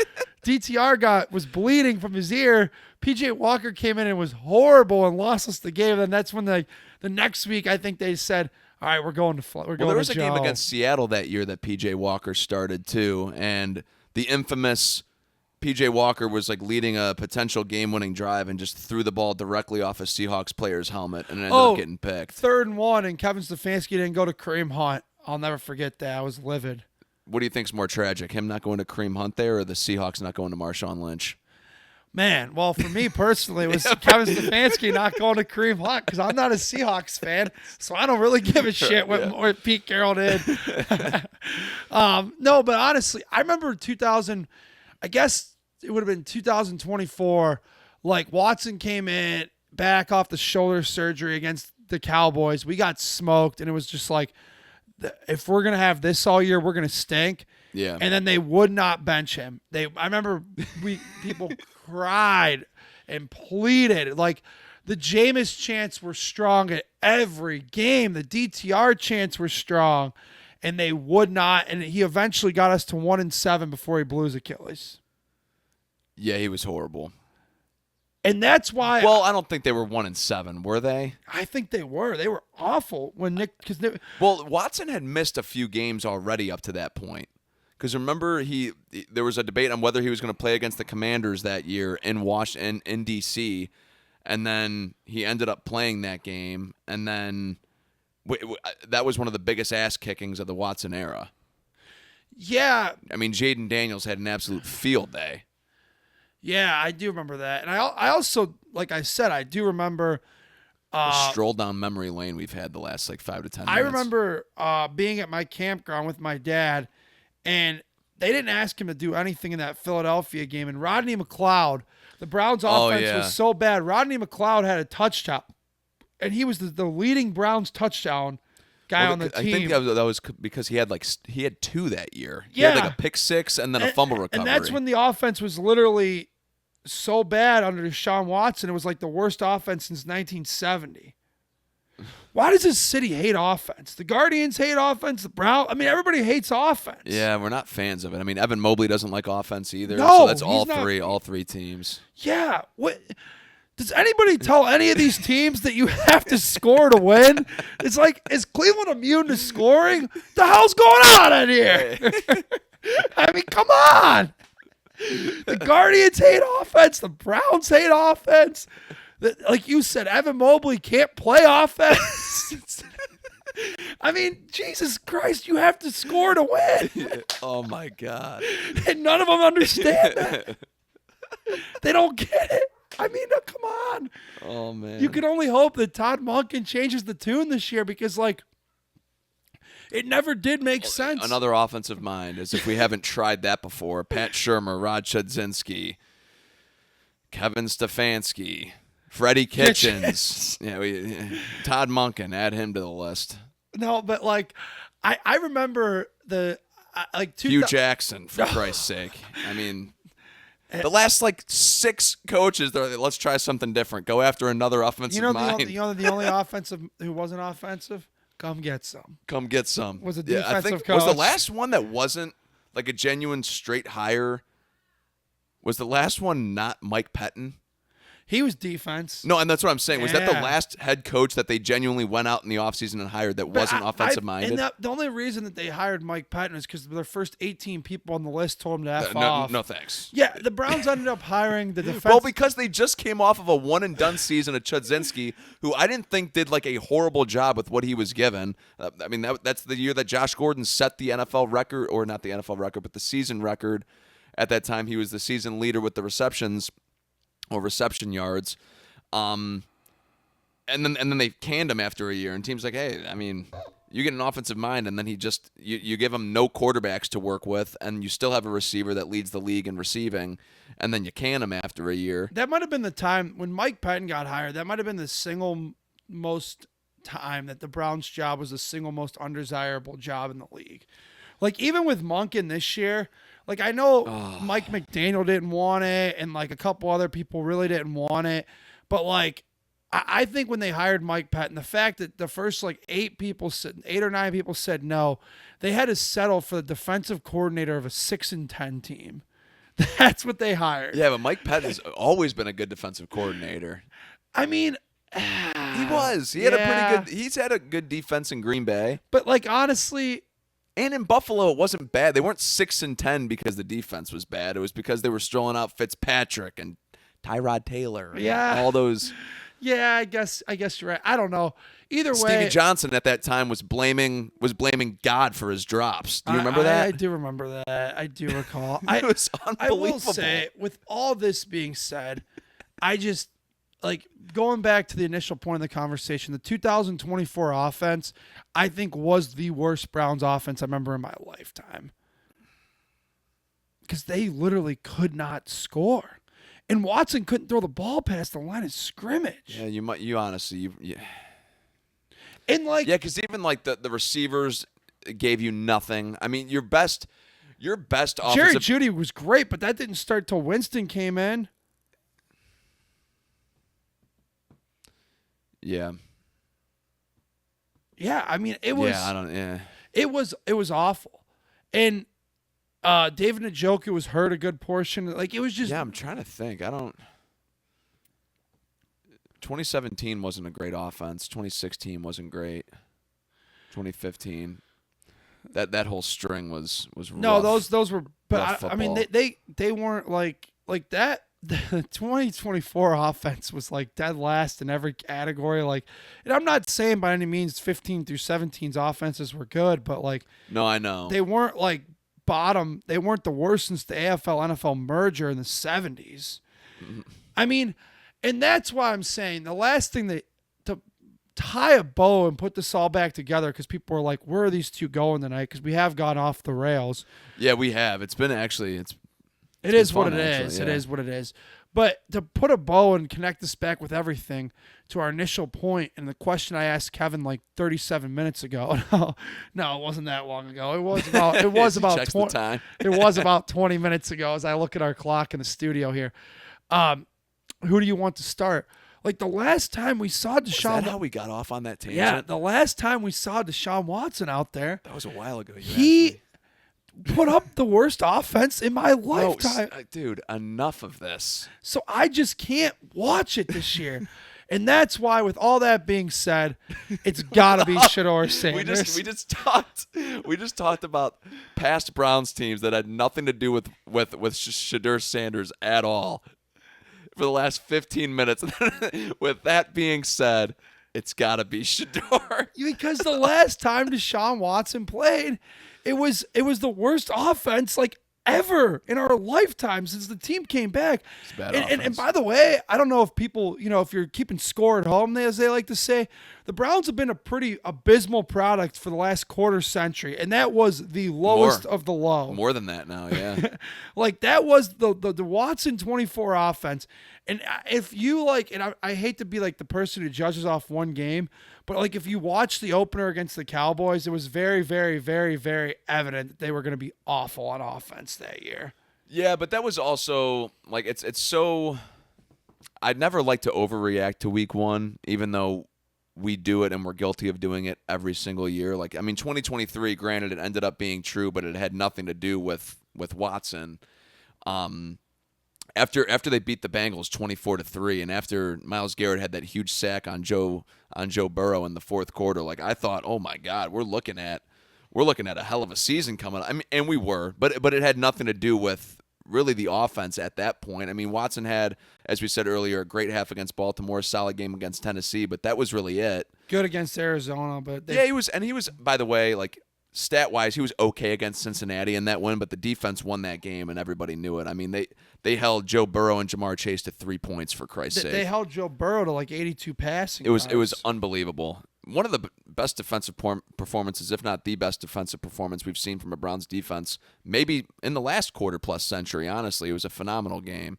was bleeding from his ear. PJ Walker came in and was horrible and lost us the game. And that's when the next week I think they said, all right, we're going to There was a game against Seattle that year that PJ Walker started too, and the infamous PJ Walker was like leading a potential game-winning drive and just threw the ball directly off a Seahawks player's helmet and it ended up getting picked. 3rd and 1, and Kevin Stefanski didn't go to Kareem Hunt. I'll never forget that. I was livid. What do you think's more tragic, him not going to Kareem Hunt there, or the Seahawks not going to Marshawn Lynch? Man, well, for me personally, it was Kevin Stefanski not going to Kareem Hunt because I'm not a Seahawks fan, so I don't really give a shit what Pete Carroll did. No, but honestly, I remember 2000. I guess it would have been 2024. Like Watson came in back off the shoulder surgery against the Cowboys. We got smoked, and it was just like, if we're gonna have this all year, we're gonna stink. Yeah. And then they would not bench him. I remember people cried and pleaded. Like the Jameis chants were strong at every game. The DTR chants were strong, and they would not. And he eventually got us to 1-7 before he blew his Achilles. Yeah, he was horrible. And that's why. Well, I don't think they were 1-7, were they? I think they were. They were awful when Nick. Well, Watson had missed a few games already up to that point. Because remember, there was a debate on whether he was going to play against the Commanders that year in Washington, in D.C., and then he ended up playing that game, and then that was one of the biggest ass kickings of the Watson era. Yeah. I mean, Jaden Daniels had an absolute field day. Yeah, I do remember that. And I also, like I said, I do remember stroll down memory lane we've had the last 5 to 10 minutes. I remember being at my campground with my dad, and they didn't ask him to do anything in that Philadelphia game. And Rodney McLeod, the Browns' offense was so bad. Rodney McLeod had a touchdown, and he was the leading Browns touchdown guy on the team. I think that was because he had 2 that year. He Yeah. had a pick six and then a fumble recovery. And that's when the offense was literally so bad under Deshaun Watson. It was like the worst offense since 1970. Why does this city hate offense? The Guardians hate offense. The Browns. I mean, everybody hates offense. Yeah, we're not fans of it. I mean, Evan Mobley doesn't like offense either. No, so that's he's not. all three teams. Yeah. What? Does anybody tell any of these teams that you have to score to win? It's like, is Cleveland immune to scoring? The hell's going on in here? I mean, come on. The Guardians hate offense. The Browns hate offense. Like you said, Evan Mobley can't play offense. I mean, Jesus Christ, you have to score to win. Oh, my God. And none of them understand that. They don't get it. I mean, come on. Oh, man. You can only hope that Todd Monken changes the tune this year because, it never did make sense. Another offensive mind, as if we haven't tried that before. Pat Shurmur, Rod Chudzinski, Kevin Stefanski, Freddie Kitchens. Todd Monken, add him to the list. No, but, I remember Hugh Jackson, for Christ's sake. I mean, the last 6 coaches, they're like, let's try something different. Go after another offensive mind. The only offensive who wasn't offensive? Come get some. Come get some. Was a defensive coach. Was the last one that wasn't a genuine straight hire? Was the last one not Mike Pettin? He was defense. No, and that's what I'm saying. Was that the Yeah. last head coach that they genuinely went out in the offseason and hired that wasn't offensive-minded? And the only reason that they hired Mike Patton is because their first 18 people on the list told him to F off. No, thanks. Yeah, the Browns ended up hiring the defense. Well, because they just came off of a one-and-done season of Chudzinski, who I didn't think did a horrible job with what he was given. I mean, that's the year that Josh Gordon set the NFL record, or not the NFL record, but the season record. At that time, he was the season leader with the receptions or reception yards. And then they canned him after a year, and teams like, hey, I mean, You get an offensive mind, and then you give him no quarterbacks to work with, and you still have a receiver that leads the league in receiving, and then you can him after a year. That might have been the time when Mike Pettin got hired. That might have been the single most time that the Browns' job was the single most undesirable job in the league. Like, even with Monken this year, like, I know Mike McDaniel didn't want it, and, like, a couple other people really didn't want it, but, like, I think when they hired Mike Pettin, the fact that the first, like, 8 or 9 people said no, they had to settle for the defensive coordinator of a 6-10 team. That's what they hired. Yeah, but Mike Pettin's always been a good defensive coordinator. I mean, he was. He had a pretty good. He's had a good defense in Green Bay, but, like, honestly, and in Buffalo, it wasn't bad. They weren't 6-10 because the defense was bad. It was because they were strolling out Fitzpatrick and Tyrod Taylor. And all those. Yeah, I guess you're right. I don't know. Either way, Stevie Johnson at that time was blaming God for his drops. Do you remember that? I do remember that. I do recall. It was unbelievable. I will say, with all this being said, I just, like, going back to the initial point of the conversation, the 2024 offense, I think, was the worst Browns offense I remember in my lifetime. Because they literally could not score. And Watson couldn't throw the ball past the line of scrimmage. Yeah, you honestly, And, like, yeah, because even, like, the receivers gave you nothing. I mean, your best offensive. Jerry Jeudy was great, but that didn't start till Winston came in. Yeah. Yeah, I mean, it was. Yeah, I don't. Yeah. It was awful, and David Njoku was hurt a good portion. Like, it was just. Yeah, I'm trying to think. 2017 wasn't a great offense. 2016 wasn't great. 2015, that whole string was rough. No, those were. But I mean, football. they weren't like that. The 2024 offense was, like, dead last in every category. Like, and I'm not saying by any means 15 through 17's offenses were good, but, like, no, I know they weren't, like, bottom. They weren't the worst since the AFL NFL merger in the 70s. I mean, and that's why I'm saying the last thing to tie a bow and put this all back together, because people were like, where are these two going tonight? Because we have gone off the rails. Yeah, we have. It's been actually It is what fun, it actually, is. yeah. It is what it is. But to put a bow and connect this back with everything to our initial point and the question I asked Kevin like 37 minutes ago. No, it wasn't that long ago. It was about Checks the time. It was about 20 minutes ago as I look at our clock in the studio here. Who do you want to start? Like, the last time we saw Deshaun. Is that how we got off on that tangent? Yeah, the last time we saw Deshaun Watson out there. That was a while ago. He put up the worst offense in my lifetime. Dude, enough of this. So I just can't watch it this year. And that's why, with all that being said, it's got to be Shedeur Sanders. We just talked about past Browns teams that had nothing to do with Shedeur Sanders at all for the last 15 minutes. With that being said, it's got to be Shedeur. Because the last time Deshaun Watson played, it was the worst offense, like, ever in our lifetime since the team came back. It's bad and by the way, I don't know if people, if you're keeping score at home, as they like to say, the Browns have been a pretty abysmal product for the last quarter century, and that was the lowest of the low. More than that now, yeah. Like, that was the Watson 24 offense. And if you and I hate to be like the person who judges off one game, but, like, if you watch the opener against the Cowboys, it was very, very, very, very evident that they were going to be awful on offense that year. Yeah, but that was also, like, it's so – I'd never like to overreact to week one, even though we do it and we're guilty of doing it every single year. Like, I mean, 2023, granted, it ended up being true, but it had nothing to do with Watson. After they beat the Bengals 24-3, and after Myles Garrett had that huge sack on Joe Burrow in the fourth quarter, like, I thought, oh my God, we're looking at a hell of a season coming. I mean, and we were, but it had nothing to do with really the offense at that point. I mean, Watson had, as we said earlier, a great half against Baltimore, solid game against Tennessee, but that was really it. Good against Arizona, but he was, by the way, like, stat-wise, he was okay against Cincinnati in that win, but the defense won that game, and everybody knew it. I mean, they held Joe Burrow and Jamar Chase to 3 points, for Christ's sake. They held Joe Burrow to like 82 passing yards. It was yards. unbelievable. one of the best defensive performances, if not the best defensive performance we've seen from a Browns defense, maybe in the last quarter-plus century, honestly. It was a phenomenal game.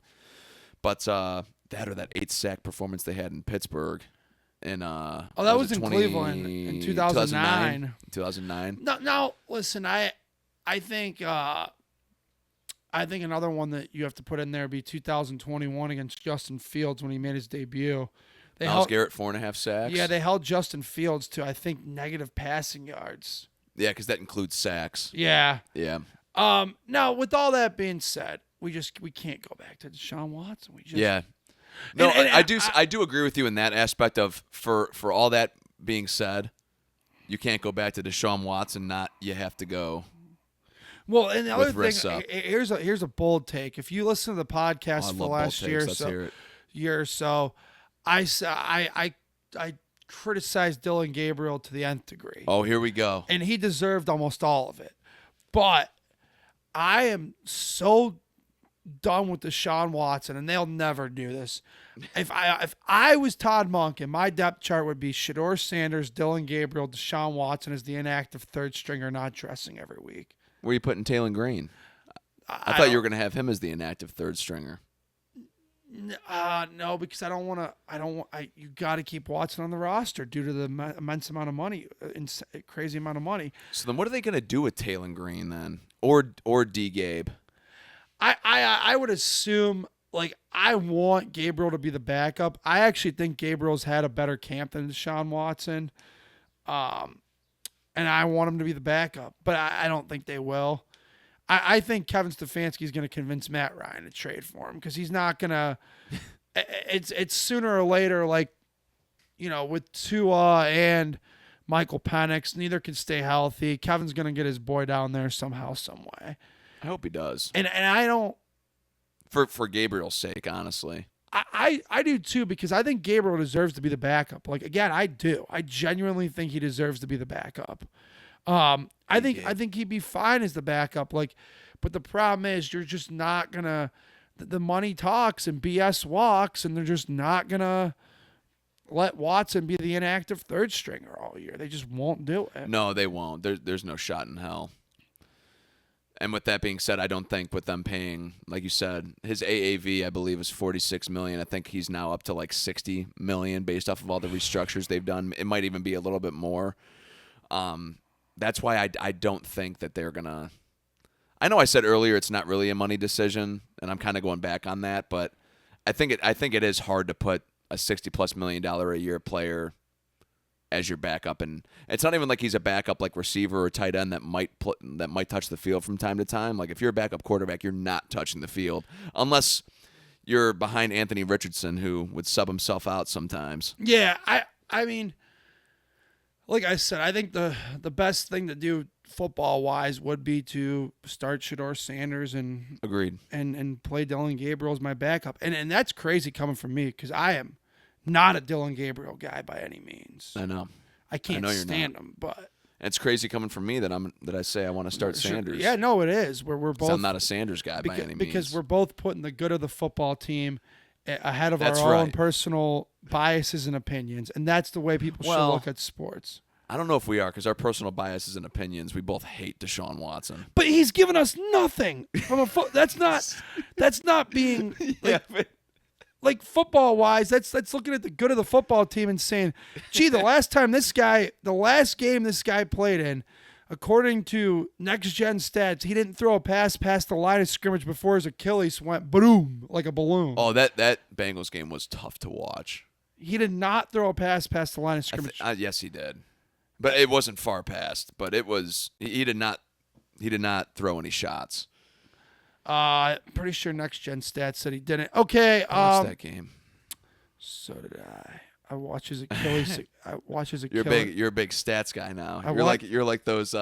But that 8-sack performance they had in Pittsburgh. That was in Cleveland in 2009. 2009. No, listen, I think another one that you have to put in there would be 2021 against Justin Fields when he made his debut. Myles Garrett, 4.5 sacks. Yeah, they held Justin Fields to, I think, negative passing yards. Yeah, because that includes sacks. Yeah. Yeah. Now, with all that being said, we can't go back to Deshaun Watson. Yeah. No, I do agree with you in that aspect of for all that being said, you can't go back to Deshaun Watson. You have to go. Well, and the other with thing, here's a bold take. If you listen to the podcast for the last year or so, I criticized Dylan Gabriel to the nth degree. Oh, here we go. And he deserved almost all of it. But I am so done with Deshaun Watson, and they'll never do this. If I was Todd Monken, my depth chart would be Shedeur Sanders, Dylan Gabriel, Deshaun Watson as the inactive third stringer not dressing every week. Where are you putting Taylor Green? I thought you were going to have him as the inactive third stringer. No, because I don't want to. You got to keep Watson on the roster due to the immense amount of money, crazy amount of money. So then, what are they going to do with Taylor Green then, or D Gabe? I would assume, like, I want Gabriel to be the backup. I actually think Gabriel's had a better camp than Deshaun Watson, and I want him to be the backup. But I don't think they will. I think Kevin Stefanski is going to convince Matt Ryan to trade for him because he's not going to. It's sooner or later, like, with Tua and Michael Penix, neither can stay healthy. Kevin's going to get his boy down there somehow, some way. I hope he does. And I don't. For Gabriel's sake, honestly. I do too, because I think Gabriel deserves to be the backup. Like, again, I do. I genuinely think he deserves to be the backup. I think he'd be fine as the backup. Like, but the problem is you're just not gonna. The money talks and BS walks, and they're just not gonna let Watson be the inactive third stringer all year. They just won't do it. No, they won't. There's no shot in hell. And with that being said, I don't think with them paying, like you said, his AAV, I believe, is $46 million. I think he's now up to like $60 million based off of all the restructures they've done. It might even be a little bit more. That's why I don't think that they're gonna. I know I said earlier it's not really a money decision, and I'm kind of going back on that, but I think it is hard to put a $60+ million a year player as your backup, and it's not even like he's a backup like receiver or tight end that might touch the field from time to time. Like, if you're a backup quarterback, you're not touching the field unless you're behind Anthony Richardson, who would sub himself out sometimes. Yeah, I mean, like I said, I think the best thing to do football wise would be to start Shedeur Sanders and agreed and play Dylan Gabriel as my backup, and that's crazy coming from me because I am not a Dylan Gabriel guy by any means. I know. I can't stand him, but it's crazy coming from me that I say I want to start Sanders. Yeah, no, it is. We're both. I'm not a Sanders guy by any means because we're both putting the good of the football team ahead of our own personal biases and opinions, and that's the way people should look at sports. I don't know if we are, because our personal biases and opinions, we both hate Deshaun Watson. But he's given us nothing from a that's not being like football wise. That's looking at the good of the football team and saying, gee, the last game this guy played in, according to Next Gen Stats, he didn't throw a pass past the line of scrimmage before his Achilles went boom like a balloon. Oh, that Bengals game was tough to watch. He did not throw a pass past the line of scrimmage. Yes, he did. But it wasn't far past. But it was he did not throw any shots. Pretty sure Next Gen Stats said he didn't. Okay, I watched that game. So did I. I watch his Achilles. You're a big stats guy now. You're like those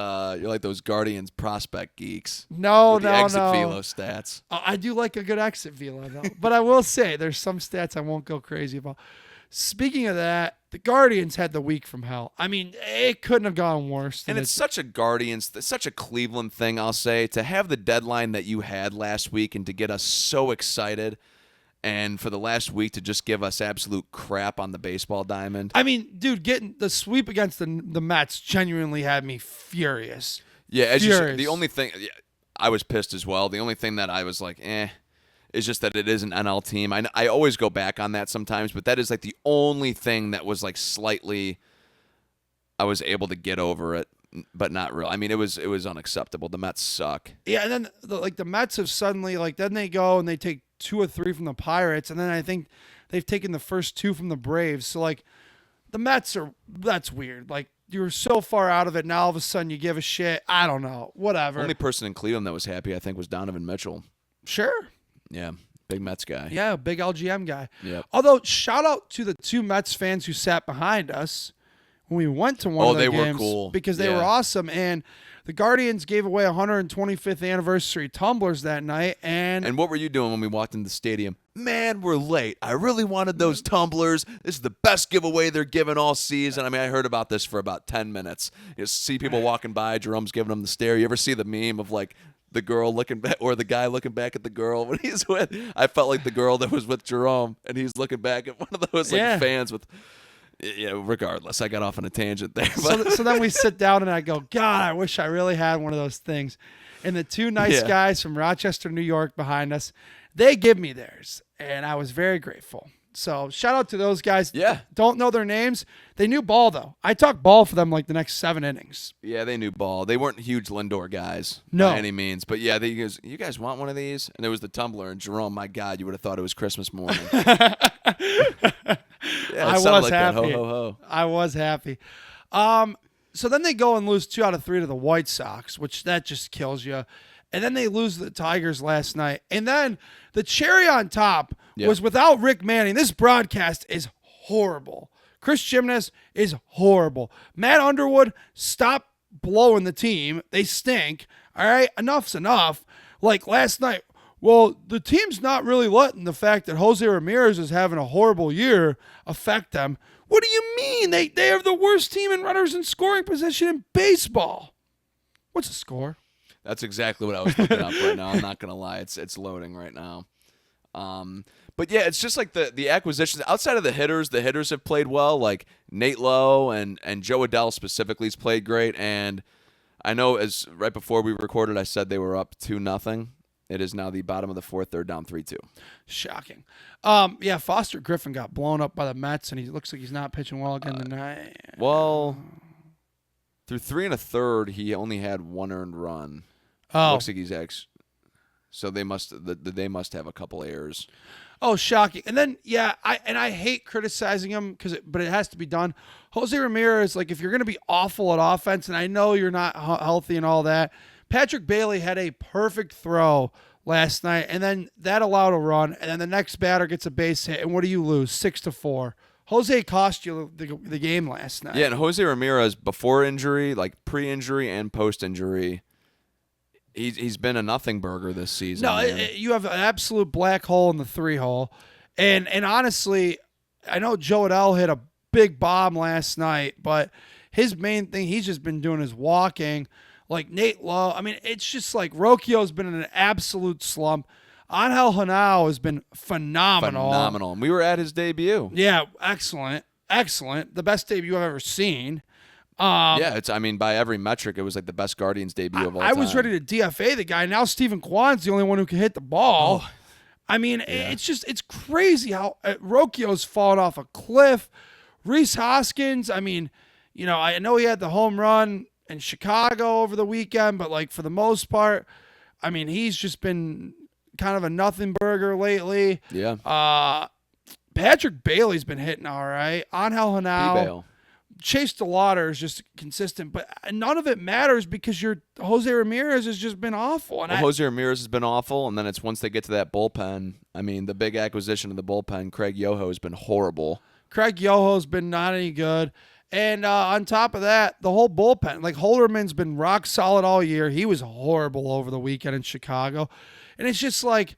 Guardians prospect geeks. No. Exit velo stats. I do like a good exit velo though. But I will say there's some stats I won't go crazy about. Speaking of that, the Guardians had the week from hell. I mean, it couldn't have gone worse. And it's such a Cleveland thing, I'll say, to have the deadline that you had last week and to get us so excited. and for the last week to just give us absolute crap on the baseball diamond. I mean, dude, getting the sweep against the Mets genuinely had me furious. Yeah, as you Furious. said, the only thing I was pissed as well. The only thing that I was like, is just that it is an NL team. I always go back on that sometimes, but that is like the only thing that was like slightly I was able to get over it, but not real. I mean, it was unacceptable. The Mets suck. Yeah, and then the Mets have suddenly then they go and they take 2 or 3 from the Pirates, and then I think they've taken the first 2 from the Braves. So like the Mets that's weird. Like you're so far out of it now, all of a sudden you give a shit. I don't know. Whatever. Only person in Cleveland that was happy, I think, was Donovan Mitchell. Sure. Yeah, big Mets guy. Yeah, big LGM guy. Yep. Although, shout out to the 2 Mets fans who sat behind us when we went to one of their games. They were cool. Because they were awesome. And the Guardians gave away 125th anniversary tumblers that night. And what were you doing when we walked into the stadium? Man, we're late. I really wanted those tumblers. This is the best giveaway they're giving all season. I mean, I heard about this for about 10 minutes. You see people walking by, Jerome's giving them the stare. You ever see the meme of like the girl looking back or the guy looking back at the girl when he's with? I felt like the girl that was with Jerome, and he's looking back at one of those fans with. Yeah, regardless, I got off on a tangent there. So then we sit down and I go, God, I wish I really had one of those things. And the 2 nice guys from Rochester, New York behind us, they give me theirs. And I was very grateful. So shout out to those guys. Yeah. Don't know their names. They knew ball, though. I talked ball for them like the next 7 innings. Yeah, they knew ball. They weren't huge Lindor guys by any means. But yeah, they goes, you guys want one of these? And it was the tumbler. And Jerome, my God, you would have thought it was Christmas morning. Yeah, I was like happy. That. Ho, ho, ho. I was happy. So then they go and lose 2 out of 3 to the White Sox, which that just kills you. And then they lose to the Tigers last night. And then the cherry on top was without Rick Manning. This broadcast is horrible. Chris Gymnast is horrible. Matt Underwood, stop blowing the team. They stink. All right, enough's enough. Like last night, well, the team's not really letting the fact that Jose Ramirez is having a horrible year affect them. What do you mean? They have the worst team in runners in scoring position in baseball. What's the score? That's exactly what I was looking up right now. I'm not going to lie. It's loading right now. But yeah, it's just like the acquisitions. Outside of the hitters have played well. Like Nate Lowe and Joe Adell specifically has played great. And I know as right before we recorded, I said they were up 2-0. It is now the bottom of the 4th. They're down 3-2. Shocking. Yeah, Foster Griffin got blown up by the Mets, and he looks like he's not pitching well again tonight. Well, through 3 1/3, he only had 1 earned run. Oh, looks like he's so they must have a couple errors. Oh, shocking. And then I hate criticizing him but it has to be done. Jose Ramirez, like if you're going to be awful at offense, and I know you're not healthy and all that. Patrick Bailey had a perfect throw last night, and then that allowed a run, and then the next batter gets a base hit, and what do you lose? 6-4. Jose cost you the game last night. Yeah, and Jose Ramirez before injury, like pre-injury and post-injury, he's been a nothing burger this season. No, you have an absolute black hole in the 3-hole, and honestly, I know Joe Adell hit a big bomb last night, but his main thing he's just been doing is walking. Like Nate Lowe, I mean, it's just like Rocchio's been in an absolute slump. Angel Hanao has been phenomenal. And we were at his debut. Yeah, excellent. The best debut I've ever seen. Yeah, by every metric, it was like the best Guardians debut of all time. I was ready to DFA the guy. Now Stephen Kwan's the only one who can hit the ball. Oh. I mean, it's crazy how Rocchio's fallen off a cliff. Rhys Hoskins, I mean, I know he had the home run in Chicago over the weekend, but like for the most part, I mean, he's just been kind of a nothing burger lately. Yeah. Patrick Bailey's been hitting all right. Angel Hanao, Chase DeLauder is just consistent, but none of it matters because your Jose Ramirez has just been awful. And Jose Ramirez has been awful, and then it's once they get to that bullpen. I mean, the big acquisition of the bullpen, Craig Yoho, has been horrible. Craig Yoho's been not any good. And on top of that, the whole bullpen, like Holderman's been rock solid all year. He was horrible over the weekend in Chicago. And it's just like,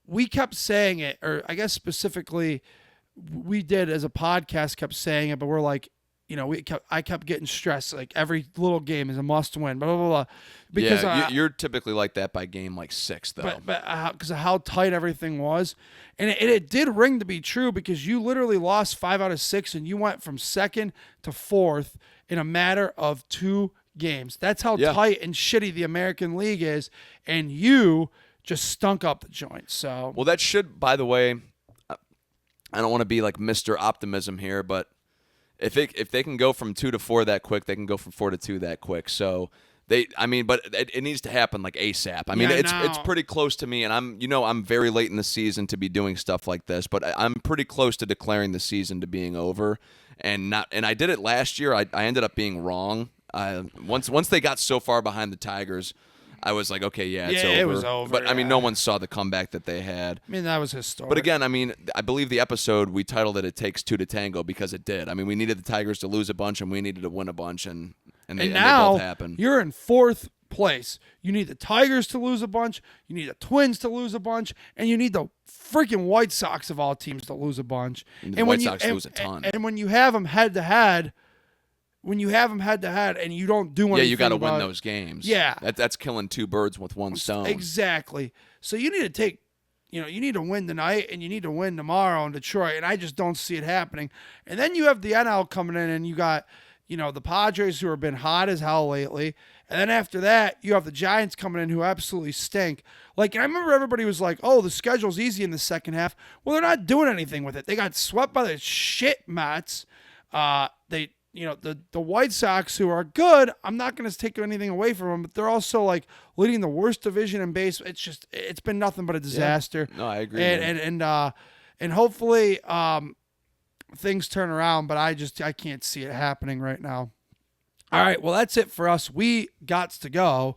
we kept saying it, or I guess specifically we did as a podcast kept saying it, but we're like, I kept getting stressed. Like every little game is a must win. Blah blah blah. Because you're typically like that by game like 6, though. but because of how tight everything was, and it did ring to be true because you literally lost 5 out of 6, and you went from 2nd to 4th in a matter of 2 games. That's how tight and shitty the American League is, and you just stunk up the joint. So well, that should, by the way, I don't want to be like Mr. Optimism here, but if they can go from 2 to 4 that quick, they can go from 4 to 2 that quick. So but it needs to happen like ASAP. I mean, it's pretty close to me, and I'm very late in the season to be doing stuff like this, but I'm pretty close to declaring the season to being over, and I did it last year. I ended up being wrong. Once they got so far behind the Tigers, I was like, okay, it's over. It was over. But I mean, no one saw the comeback that they had. I mean, that was historic. But again, I mean, I believe the episode we titled it "It Takes Two to Tango" because it did. I mean, we needed the Tigers to lose a bunch, and we needed to win a bunch, and they both happened. You're in 4th place. You need the Tigers to lose a bunch. You need the Twins to lose a bunch, and you need the freaking White Sox of all teams to lose a bunch. And the White Sox lose a ton. And when you have them head to head. When you have them head to head and you don't do anything, you got to win those games. Yeah, that's killing 2 birds with one stone. Exactly. So you need to you need to win tonight and you need to win tomorrow in Detroit, and I just don't see it happening. And then you have the NL coming in, and you got the Padres, who have been hot as hell lately, and then after that you have the Giants coming in, who absolutely stink. Like, and I remember everybody was like, "Oh, the schedule's easy in the second half." Well, they're not doing anything with it. They got swept by the shit Mets. The White Sox, who are good, I'm not going to take anything away from them, but they're also like leading the worst division in baseball. It's been nothing but a disaster. Yeah. No, I agree. And hopefully things turn around, but I can't see it happening right now. All right, well, that's it for us. We got to go.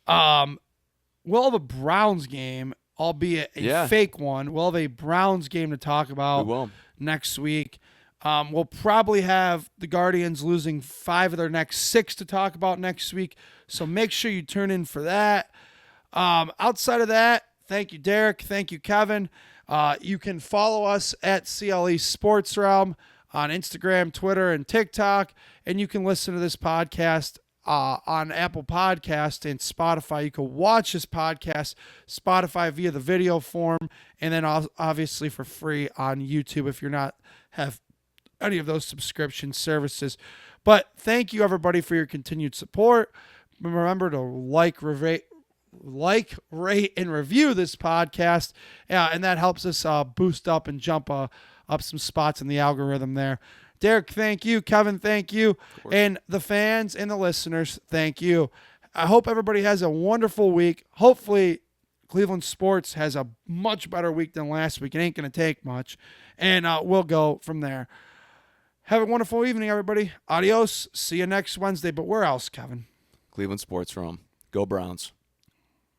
We'll have a Browns game, albeit a fake one. We'll have a Browns game to talk about next week. We'll probably have the Guardians losing 5 of their next 6 to talk about next week, so make sure you turn in for that. Outside of that, thank you, Derek. Thank you, Kevin. You can follow us at CLE Sports Realm on Instagram, Twitter, and TikTok, and you can listen to this podcast on Apple Podcast and Spotify. You can watch this podcast, Spotify, via the video form, and then obviously for free on YouTube if you're not have any of those subscription services. But thank you, everybody, for your continued support. Remember to like, rate, and review this podcast, and that helps us boost up and jump up some spots in the algorithm there. Derek, thank you. Kevin, thank you. And the fans and the listeners, thank you. I hope everybody has a wonderful week. Hopefully, Cleveland sports has a much better week than last week. It ain't going to take much, and we'll go from there. Have a wonderful evening, everybody. Adios. See you next Wednesday. But where else, Kevin? Cleveland Sports Room. Go Browns.